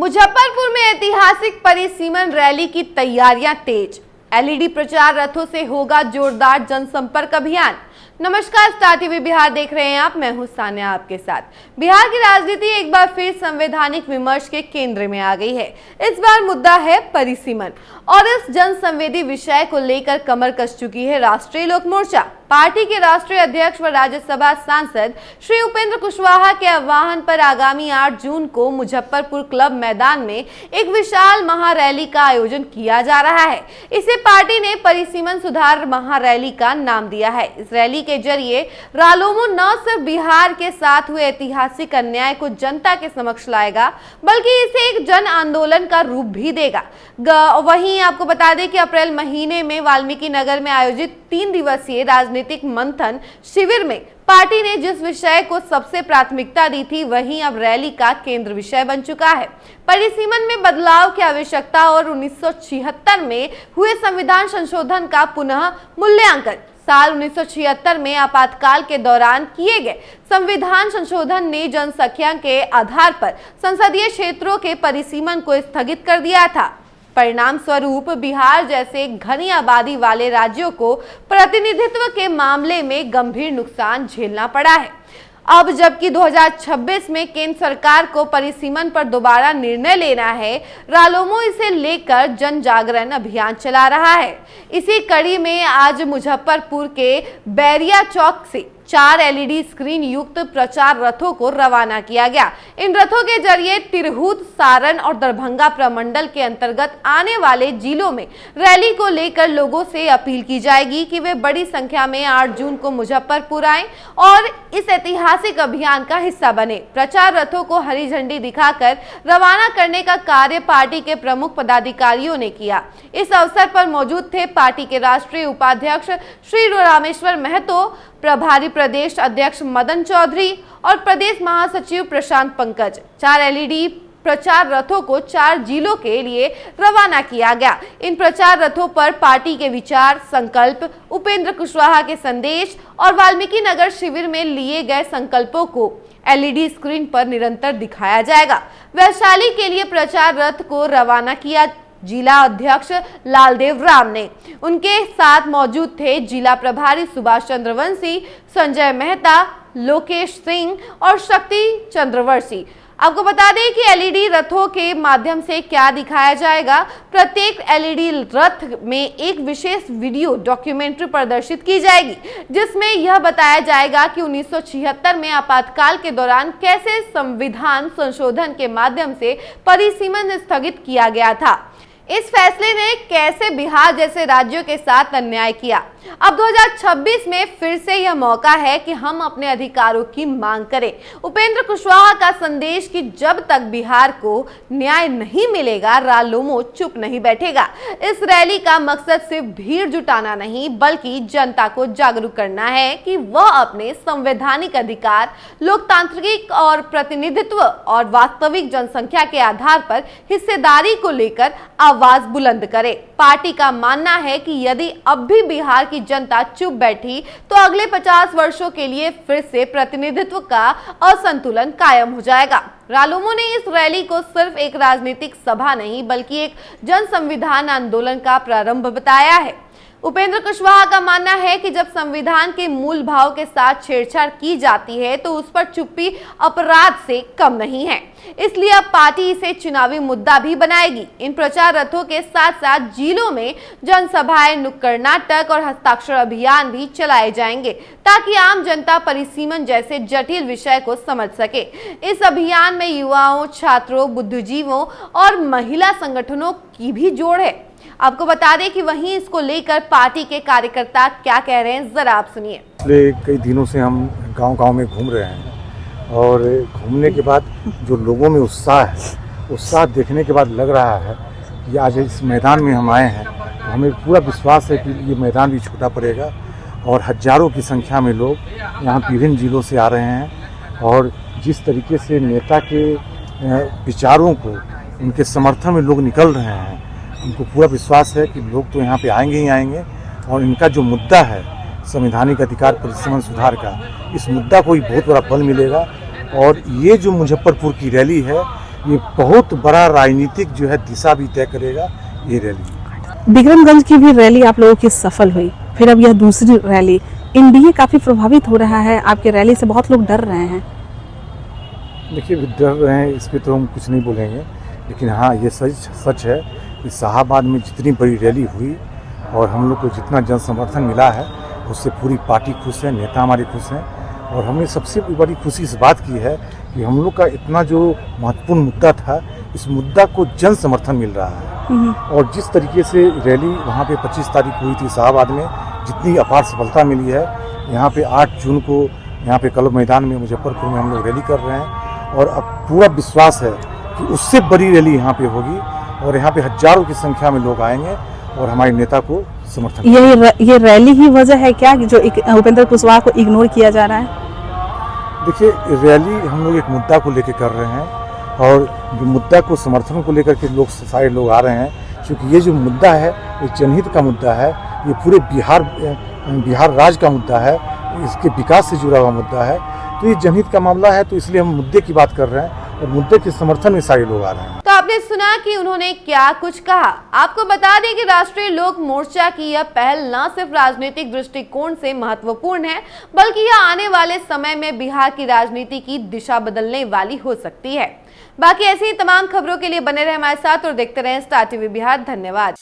मुजफ्फरपुर में ऐतिहासिक परिसीमन रैली की तैयारियां तेज। एलईडी प्रचार रथों से होगा जोरदार जनसंपर्क अभियान। नमस्कार, स्टार टीवी बिहार देख रहे हैं आप। मैं हूं सान्या आपके साथ। बिहार की राजनीति एक बार फिर संवैधानिक विमर्श के केंद्र में आ गई है। इस बार मुद्दा है परिसीमन और इस जनसंवेदी विषय को लेकर कमर कस चुकी है राष्ट्रीय लोक मोर्चा। पार्टी के राष्ट्रीय अध्यक्ष व राज्यसभा सांसद श्री उपेंद्र कुशवाहा के आह्वान पर आगामी 8 जून को मुजफ्फरपुर क्लब मैदान में एक विशाल महारैली का आयोजन किया जा रहा है। इसे पार्टी ने परिसीमन सुधार महारैली का नाम दिया है। इस रैली के जरिए रालोमो न सिर्फ बिहार के साथ हुए ऐतिहासिक अन्याय को जनता के समक्ष लाएगा, बल्कि इसे एक जन आंदोलन का रूप भी देगा। वहीं आपको बता दें कि अप्रैल महीने में वाल्मीकि नगर में आयोजित 3 दिवसीय राजनीतिक मंथन शिविर में पार्टी ने जिस विषय को सबसे प्राथमिकता दी थी, वहीं अब रैली का केंद्र विषय बन चुका है। परिसीमन में बदलाव की आवश्यकता और 1976 में हुए संविधान संशोधन का पुनः मूल्यांकन। साल 1976 में आपातकाल के दौरान किए गए संविधान संशोधन ने जनसंख्या के आधार पर संसदीय क्षेत्रों के परिसीमन को स्थगित कर दिया था। परिणाम स्वरूप बिहार जैसे घनी आबादी वाले राज्यों को प्रतिनिधित्व के मामले में गंभीर नुकसान झेलना पड़ा है। अब जबकि 2026 में केंद्र सरकार को परिसीमन पर दोबारा निर्णय लेना है, रालोमो इसे लेकर जन जागरण अभियान चला रहा है। इसी कड़ी में आज मुजफ्फरपुर के बैरिया चौक से 4 एलईडी स्क्रीन युक्त प्रचार रथों को रवाना किया गया। इन रथों के जरिए तिरहुत, सारण और दरभंगा प्रमंडल के अंतर्गत आने वाले जिलों में रैली को लेकर लोगों से अपील की जाएगी कि वे बड़ी संख्या में 8 जून को मुजफ्फरपुर आएं और इस ऐतिहासिक अभियान का हिस्सा बने। प्रचार रथों को हरी झंडी दिखाकर रवाना करने का कार्य पार्टी के प्रमुख पदाधिकारियों ने किया। इस अवसर पर मौजूद थे पार्टी के राष्ट्रीय उपाध्यक्ष श्री रामेश्वर महतो, प्रभारी प्रदेश अध्यक्ष मदन चौधरी और प्रदेश महासचिव प्रशांत पंकज। 4 एलईडी प्रचार रथों को 4 जिलों के लिए रवाना किया गया। इन प्रचार रथों पर पार्टी के विचार, संकल्प, उपेंद्र कुशवाहा के संदेश और वाल्मीकि नगर शिविर में लिए गए संकल्पों को एलईडी स्क्रीन पर निरंतर दिखाया जाएगा। वैशाली के लिए प्रचार रथ को रवाना किया जिला अध्यक्ष लालदेव राम ने। उनके साथ मौजूद थे जिला प्रभारी सुभाष चंद्रवंशी, संजय मेहता, लोकेश सिंह और शक्ति चंद्रवर्षी। आपको बता दें कि एलईडी रथों के माध्यम से क्या दिखाया जाएगा। प्रत्येक एलईडी रथ में एक विशेष वीडियो डॉक्यूमेंट्री प्रदर्शित की जाएगी, जिसमें यह बताया जाएगा कि 1976 में आपातकाल के दौरान कैसे संविधान संशोधन के माध्यम से परिसीमन स्थगित किया गया था। इस फैसले ने कैसे बिहार जैसे राज्यों के साथ अन्याय किया। अब 2026 में फिर से यह मौका है कि हम अपने अधिकारों की मांग करें। उपेंद्र कुशवाहा का संदेश कि जब तक बिहार को न्याय नहीं मिलेगा, रालोमो चुप नहीं बैठेगा। इस रैली का मकसद सिर्फ भीड़ जुटाना नहीं, बल्कि जनता को जागरूक करना है कि वह अपने संवैधानिक अधिकार, लोकतांत्रिक और प्रतिनिधित्व और वास्तविक जनसंख्या के आधार पर हिस्सेदारी को लेकर आवाज बुलंद करे। पार्टी का मानना है कि यदि अब भी बिहार की जनता चुप बैठी तो अगले 50 वर्षों के लिए फिर से प्रतिनिधित्व का असंतुलन कायम हो जाएगा। रालोमो ने इस रैली को सिर्फ एक राजनीतिक सभा नहीं, बल्कि एक जन संविधान आंदोलन का प्रारंभ बताया है। उपेंद्र कुशवाहा का मानना है कि जब संविधान के मूल भाव के साथ छेड़छाड़ की जाती है तो उस पर चुप्पी अपराध से कम नहीं है। इसलिए अब पार्टी इसे चुनावी मुद्दा भी बनाएगी। इन प्रचार रथों के साथ साथ जिलों में जनसभाएं, नुक्कड़ नाटक और हस्ताक्षर अभियान भी चलाए जाएंगे, ताकि आम जनता परिसीमन जैसे जटिल विषय को समझ सके। इस अभियान में युवाओं, छात्रों, बुद्धिजीवों और महिला संगठनों की भी जोड़ है। आपको बता दें कि वहीं इसको लेकर पार्टी के कार्यकर्ता क्या कह रहे हैं, जरा आप सुनिए। पिछले कई दिनों से हम गांव-गांव में घूम रहे हैं और घूमने के बाद जो लोगों में उत्साह देखने के बाद लग रहा है कि आज इस मैदान में हम आए हैं, तो हमें पूरा विश्वास है कि ये मैदान भी छोटा पड़ेगा और हजारों की संख्या में लोग यहाँ विभिन्न जिलों से आ रहे हैं। और जिस तरीके से नेता के विचारों को, उनके समर्थन में लोग निकल रहे हैं, उनको पूरा विश्वास है कि लोग तो यहाँ पे आएंगे ही आएंगे और इनका जो मुद्दा है संवैधानिक अधिकार परिसीमन सुधार का, इस मुद्दा को ही बहुत बड़ा बल मिलेगा। और ये जो मुजफ्फरपुर की रैली है, ये बहुत बड़ा राजनीतिक जो है दिशा भी तय करेगा ये रैली। बिक्रमगंज की भी रैली आप लोगों की सफल हुई, फिर अब यह दूसरी रैली, एनडीए काफी प्रभावित हो रहा है, आपके रैली से बहुत लोग डर रहे हैं। देखिए डर रहे हैं इस पर तो हम कुछ नहीं बोलेंगे, लेकिन हाँ ये सच है कि शाहाबाद में जितनी बड़ी रैली हुई और हम लोग को जितना जन समर्थन मिला है उससे पूरी पार्टी खुश है, नेता हमारे खुश हैं। और हमें सबसे बड़ी खुशी इस बात की है कि हम लोग का इतना जो महत्वपूर्ण मुद्दा था, इस मुद्दा को जन समर्थन मिल रहा है। और जिस तरीके से रैली वहाँ पे 25 तारीख हुई थी शाहाबाद में, जितनी अपार सफलता मिली है, यहाँ पे 8 जून को यहाँ पे क्लब मैदान में मुजफ्फरपुर में हम लोग रैली कर रहे हैं और अब पूरा विश्वास है कि उससे बड़ी रैली यहाँ पे होगी और यहाँ पे हजारों की संख्या में लोग आएंगे और हमारे नेता को समर्थन। ये रैली ही वजह है क्या कि जो उपेंद्र कुशवाहा को इग्नोर किया जा रहा है? देखिए रैली हम लोग एक मुद्दा को लेकर कर रहे हैं और जो मुद्दा को समर्थन को लेकर के लोग सारे लोग आ रहे हैं, क्योंकि ये जो मुद्दा है ये जनहित का मुद्दा है, ये पूरे बिहार राज्य का मुद्दा है, इसके विकास से जुड़ा हुआ मुद्दा है, तो ये जनहित का मामला है, तो इसलिए हम मुद्दे की बात कर रहे हैं और मुद्दे के समर्थन में सारे लोग आ रहे हैं। तो आपने सुना कि उन्होंने क्या कुछ कहा। आपको बता दें कि राष्ट्रीय लोक मोर्चा की यह पहल न सिर्फ राजनीतिक दृष्टिकोण से महत्वपूर्ण है, बल्कि यह आने वाले समय में बिहार की राजनीति की दिशा बदलने वाली हो सकती है। बाकी ऐसी ही तमाम खबरों के लिए बने रहे हमारे साथ और देखते रहें स्टार टीवी बिहार। धन्यवाद।